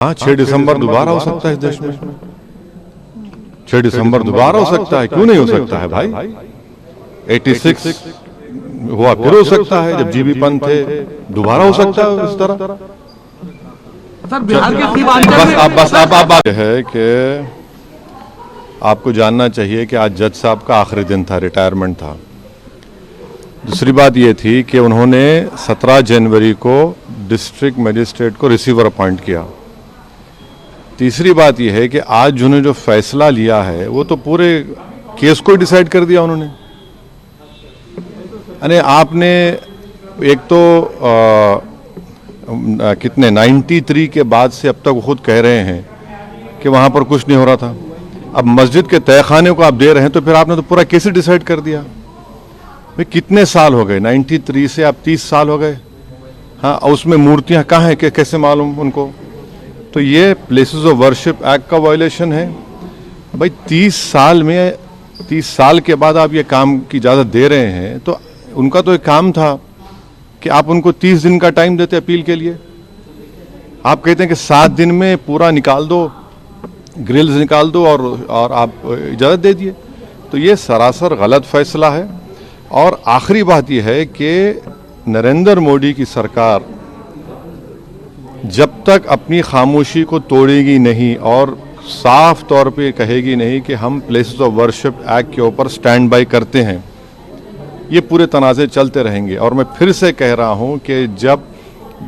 हाँ, 6 दिसंबर दोबारा हो सकता है इस देश में। 6 दिसंबर दोबारा हो सकता है, क्यों नहीं हो सकता है भाई। 86 हुआ, फिर हो सकता है जब जीबी पंत थे, दोबारा हो सकता है इस तरह। सर बिहार के सीमांचल बस आप है कि आपको जानना चाहिए कि आज जज साहब का आखिरी दिन था, रिटायरमेंट था। दूसरी बात ये थी कि उन्होंने 17 जनवरी को डिस्ट्रिक्ट मजिस्ट्रेट को रिसीवर अपॉइंट किया। तीसरी बात यह है कि आज जिन्होंने जो फैसला लिया है वो तो पूरे केस को डिसाइड कर दिया उन्होंने। अरे आपने एक तो कितने 93 के बाद से अब तक वो खुद कह रहे हैं कि वहाँ पर कुछ नहीं हो रहा था। अब मस्जिद के तहखाने को आप दे रहे हैं तो फिर आपने तो पूरा केस डिसाइड कर दिया। भाई कितने साल हो गए, 93 से अब 30 साल हो गए। हाँ, उसमें मूर्तियाँ कहाँ हैं, कैसे मालूम उनको। तो ये प्लेसेस ऑफ वर्शिप एक्ट का वायलेशन है। भाई 30 साल में 30 साल के बाद आप ये काम की इजाज़त दे रहे हैं, तो उनका तो एक काम था कि आप उनको 30 दिन का टाइम देते अपील के लिए। आप कहते हैं कि 7 दिन में पूरा निकाल दो, ग्रिल्स निकाल दो और आप इजाज़त दे दिए। तो ये सरासर गलत फैसला है। और आखिरी बात यह है कि नरेंद्र मोदी की सरकार जब तक अपनी खामोशी को तोड़ेगी नहीं और साफ तौर पे कहेगी नहीं कि हम प्लेसेस ऑफ वर्शिप एक्ट के ऊपर स्टैंड बाय करते हैं, ये पूरे तनाज़े चलते रहेंगे। और मैं फिर से कह रहा हूं कि जब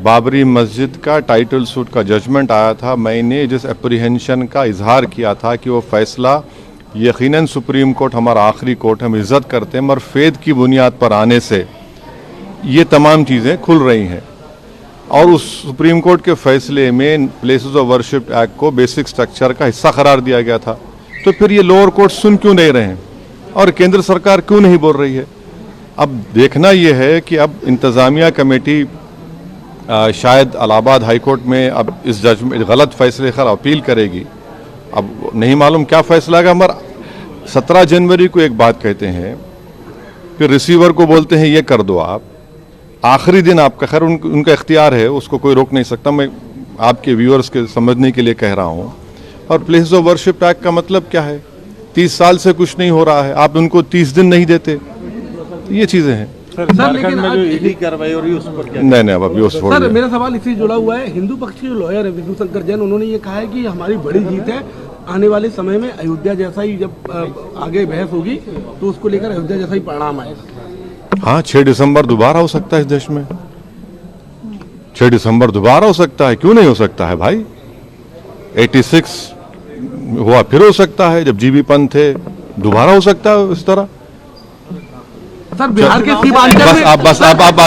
बाबरी मस्जिद का टाइटल सूट का जजमेंट आया था, मैंने जिस एप्रीहेंशन का इजहार किया था कि वो फैसला यकीनन सुप्रीम कोर्ट हमारा आखिरी कोर्ट, हम इज्जत करते हैं, मगर फेद की बुनियाद पर आने से ये तमाम चीज़ें खुल रही हैं। और उस सुप्रीम कोर्ट के फैसले में प्लेसेस ऑफ वर्शिप एक्ट को बेसिक स्ट्रक्चर का हिस्सा करार दिया गया था। तो फिर ये लोअर कोर्ट सुन क्यों नहीं रहे हैं और केंद्र सरकार क्यों नहीं बोल रही है। अब देखना यह है कि अब इंतज़ामिया कमेटी शायद इलाहाबाद हाई कोर्ट में अब इस जजमेंट गलत फैसले खिलाफ अपील करेगी। अब नहीं मालूम क्या फैसला आएगा। मगर 17 जनवरी को एक बात कहते हैं, फिर रिसीवर को बोलते हैं ये कर दो आप, आखिरी दिन आपका, खैर उनका इख्तियार है, उसको कोई रोक नहीं सकता। मैं आपके व्यूअर्स के समझने के लिए कह रहा हूँ। और प्लेसेस ऑफ वर्शिप एक्ट का मतलब क्या है, 30 साल से कुछ नहीं हो रहा है, आप उनको 30 दिन नहीं देते, ये चीज़ें हैं। सर लेकिन में जो ईडी कार्रवाई हो रही है उस पर क्या? नहीं अब अभी सर मेरा सवाल इसी जुड़ा हुआ है। हिंदू पक्ष के जो लॉयर है विष्णु शंकर जैन, उन्होंने ये कहा है कि हमारी बड़ी जीत है, आने वाले समय में अयोध्या जैसा ही जब आगे बहस होगी तो उसको लेकर अयोध्या जैसा ही परिणाम आएगा। हाँ, 6 दिसंबर दोबारा हो सकता है इस देश में। 6 दिसंबर दोबारा हो सकता है, क्यों नहीं हो सकता है भाई। 86 हुआ, फिर हो सकता है जब जीबी पंत थे, दोबारा हो सकता है इस तरह। सर बिहार के सीमांचल बस आप